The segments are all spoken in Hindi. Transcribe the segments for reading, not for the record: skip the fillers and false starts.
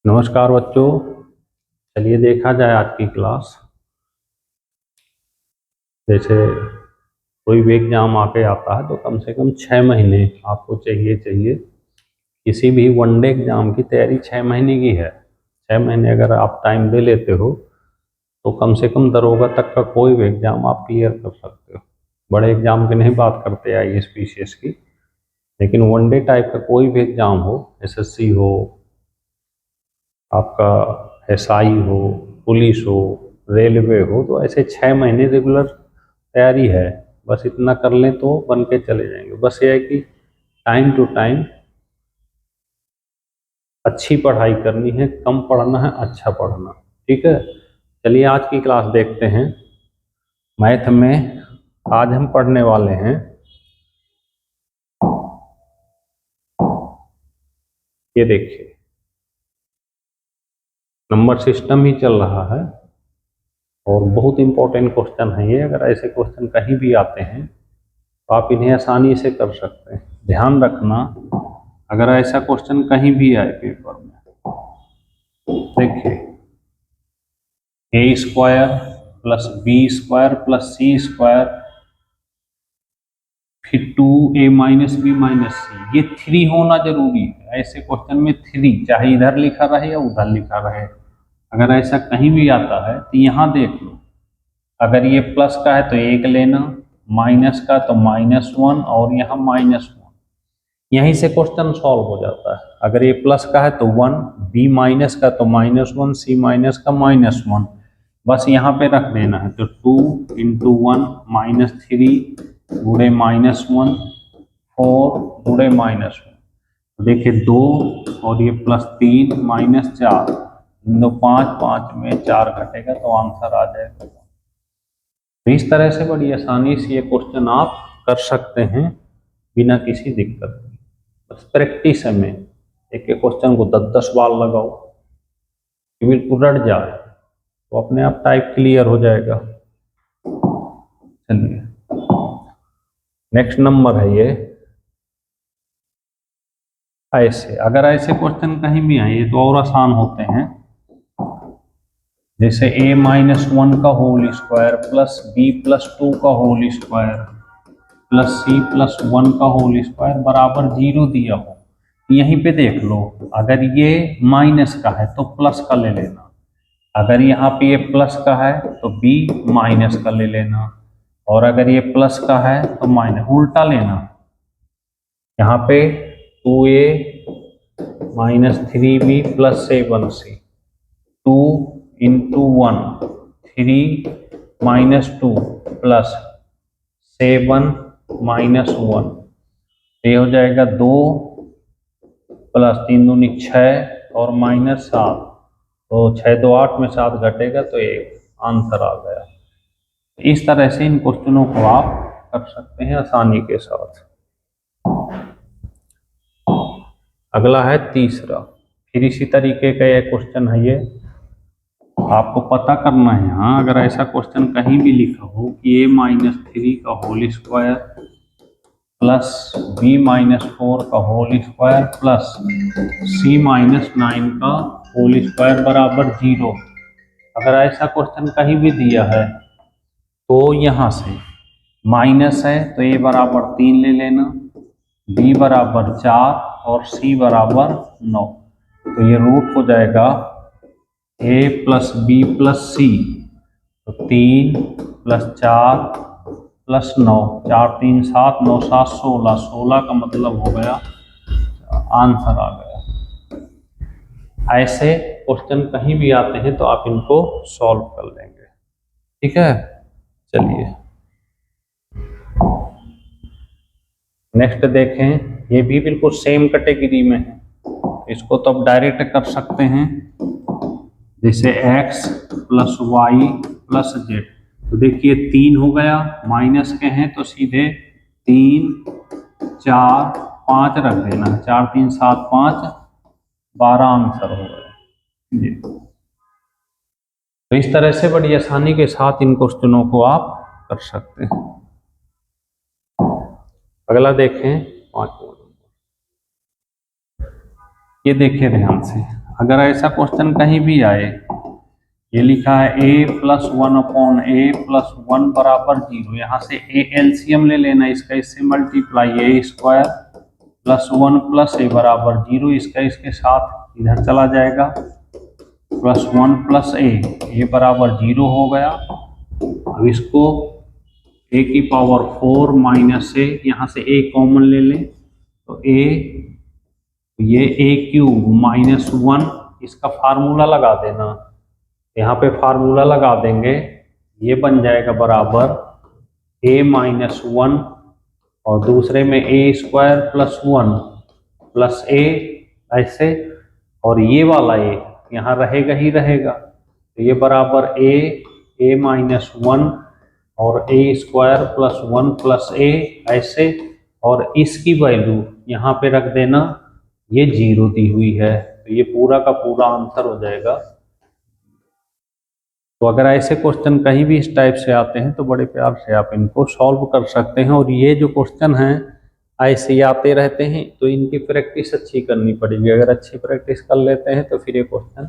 नमस्कार बच्चों, चलिए देखा जाए आज की क्लास। जैसे कोई भी एग्जाम आके आता है तो कम से कम 6 महीने आपको चाहिए। किसी भी वनडे एग्जाम की तैयारी 6 महीने की है। 6 महीने अगर आप टाइम दे लेते हो तो कम से कम दरोगा तक का कोई भी एग्जाम आप क्लियर कर सकते हो। बड़े एग्जाम की नहीं बात करते IAS PCS की, लेकिन वनडे टाइप का कोई भी एग्जाम हो, SSC हो, आपका SI हो, पुलिस हो, रेलवे हो, तो ऐसे 6 महीने रेगुलर तैयारी है। बस इतना कर लें तो बन के चले जाएंगे। बस ये है कि टाइम टू टाइम अच्छी पढ़ाई करनी है, कम पढ़ना है, अच्छा पढ़ना। ठीक है, चलिए आज की क्लास देखते हैं। मैथ में आज हम पढ़ने वाले हैं, ये देखिए नंबर सिस्टम ही चल रहा है और बहुत इंपॉर्टेंट क्वेश्चन है ये। अगर ऐसे क्वेश्चन कहीं भी आते हैं तो आप इन्हें आसानी से कर सकते हैं। ध्यान रखना, अगर ऐसा क्वेश्चन कहीं भी आए पेपर में, देखिए A² plus B² plus C² फिर 2A-B-C, ये 3 होना जरूरी है। ऐसे क्वेश्चन में 3 चाहे इधर लिखा रहे या उधर लिखा रहे, अगर ऐसा कहीं भी आता है तो यहाँ देख लो, अगर ये प्लस का है तो 1 लेना, माइनस का तो -1 और यहाँ -1। यहीं से क्वेश्चन सॉल्व हो जाता है। अगर ये प्लस का है तो 1, B माइनस का तो -1, C माइनस का -1, बस यहाँ पे रख देना है। तो 2 × 1 -3 गुणे -1, 4 गुणे -1, देखिए 2 और ये +3 -4, 2 5, 5 में 4 घटेगा तो आंसर आ जाएगा। तो इस तरह से बड़ी आसानी से ये क्वेश्चन आप कर सकते हैं बिना किसी दिक्कत के। बस प्रैक्टिस है में एक क्वेश्चन को 10-10 बार लगाओ कि बिल्कुल रट जाए तो अपने आप टाइप क्लियर हो जाएगा। चलिए नेक्स्ट नंबर है ये। ऐसे अगर ऐसे क्वेश्चन कहीं भी आए तो और आसान होते हैं। जैसे A-1 का होल स्क्वायर प्लस B+2 का होल स्क्वायर प्लस C+1 का होल स्क्वायर बराबर 0 दिया हो, यहीं पे देख लो, अगर ये माइनस का है तो प्लस का ले लेना, अगर यहाँ पे ये प्लस का है तो B माइनस का ले लेना, और अगर ये प्लस का है तो माइनस, उल्टा लेना। यहाँ पे 2A -3B plus 7C, 2 × 1 3 -2 plus 7 -1, ये हो जाएगा 2 प्लस 3 दूनी 6 और -7, तो 6 2 8 में 7 घटेगा तो 1, आंसर आ गया। इस तरह से इन क्वेश्चनों को आप कर सकते हैं आसानी के साथ। अगला है तीसरा, फिर इसी तरीके का ये क्वेश्चन है। ये आपको पता करना है यहाँ, अगर ऐसा क्वेश्चन कहीं भी लिखा हो कि A-3 का होल स्क्वायर प्लस B-4 का होल स्क्वायर प्लस C-9 का होल स्क्वायर बराबर 0, अगर ऐसा क्वेश्चन कहीं भी दिया है तो यहाँ से माइनस है तो A बराबर 3 ले लेना, B बराबर 4 और C बराबर 9, तो ये रूट हो जाएगा A + B + C, तो 3 + 4 + 9, 4 3 7 9 7 16, 16 का मतलब हो गया आंसर आ गया। ऐसे क्वेश्चन कहीं भी आते हैं तो आप इनको सॉल्व कर लेंगे। ठीक है, चलिए नेक्स्ट देखें। ये भी बिल्कुल सेम कैटेगरी में है, इसको तो आप डायरेक्ट कर सकते हैं। जैसे x + y + z, तो देखिए 3 हो गया, माइनस के हैं तो सीधे 3 4 5 रख देना, 4 3 7 5 12 आंसर हो गया। तो इस तरह से बड़ी आसानी के साथ इन क्वेश्चनों को आप कर सकते हैं। अगला देखें 5वां नंबर, ये देखिए ध्यान से। अगर ऐसा क्वेश्चन कहीं भी आए, ये लिखा है a+1/a+1 बराबर 0, यहाँ से a एलसीएम ले लेना इसका, इससे मल्टीप्लाई a² +1 + a बराबर 0, इसका इसके साथ इधर चला जाएगा, +1 + a बराबर 0 हो गया। अब इसको a⁴ - a, यहाँ से a कॉमन ले लें तो ये a³ -1, इसका फार्मूला लगा देना, यहाँ पे फार्मूला लगा देंगे, ये बन जाएगा बराबर a-1 और दूसरे में a² + 1 + a ऐसे, और ये वाला a यहाँ रहेगा ही रहेगा, तो ये बराबर a-1 और a² + 1 + a ऐसे, और इसकी वैल्यू यहाँ पे रख देना, ये 0 दी हुई है, तो ये पूरा का पूरा आंसर हो जाएगा। तो अगर ऐसे क्वेश्चन कहीं भी इस टाइप से आते हैं तो बड़े प्यार से आप इनको सॉल्व कर सकते हैं, और ये जो क्वेश्चन हैं ऐसे ही आते रहते हैं, तो इनकी प्रैक्टिस अच्छी करनी पड़ेगी। अगर अच्छी प्रैक्टिस कर लेते हैं तो फिर ये क्वेश्चन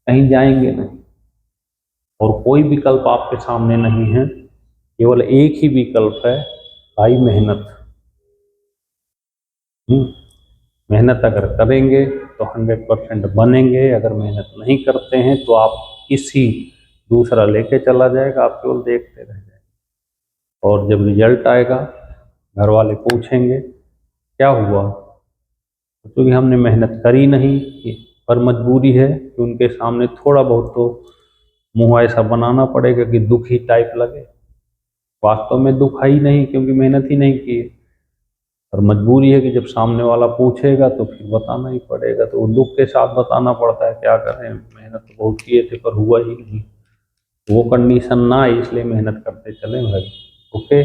कहीं जाएंगे नहीं, और कोई विकल्प आपके सामने नहीं है, केवल एक ही विकल्प है, भाई मेहनत। मेहनत अगर करेंगे तो 100% बनेंगे, अगर मेहनत नहीं करते हैं तो आप किसी दूसरा लेके चला जाएगा, आप केवल देखते रह जाएंगे, और जब रिजल्ट आएगा घर वाले पूछेंगे क्या हुआ, क्योंकि हमने मेहनत करी नहीं, पर मजबूरी है कि उनके सामने थोड़ा बहुत तो मुंह ऐसा बनाना पड़ेगा कि दुखी टाइप लगे, वास्तव में दुख है ही नहीं क्योंकि मेहनत ही नहीं की, और मजबूरी है कि जब सामने वाला पूछेगा तो फिर बताना ही पड़ेगा, तो दुख के साथ बताना पड़ता है, क्या करें, मेहनत तो बहुत किए थे पर हुआ ही नहीं। वो कंडीशन ना आई, इसलिए मेहनत करते चले भाई। ओके।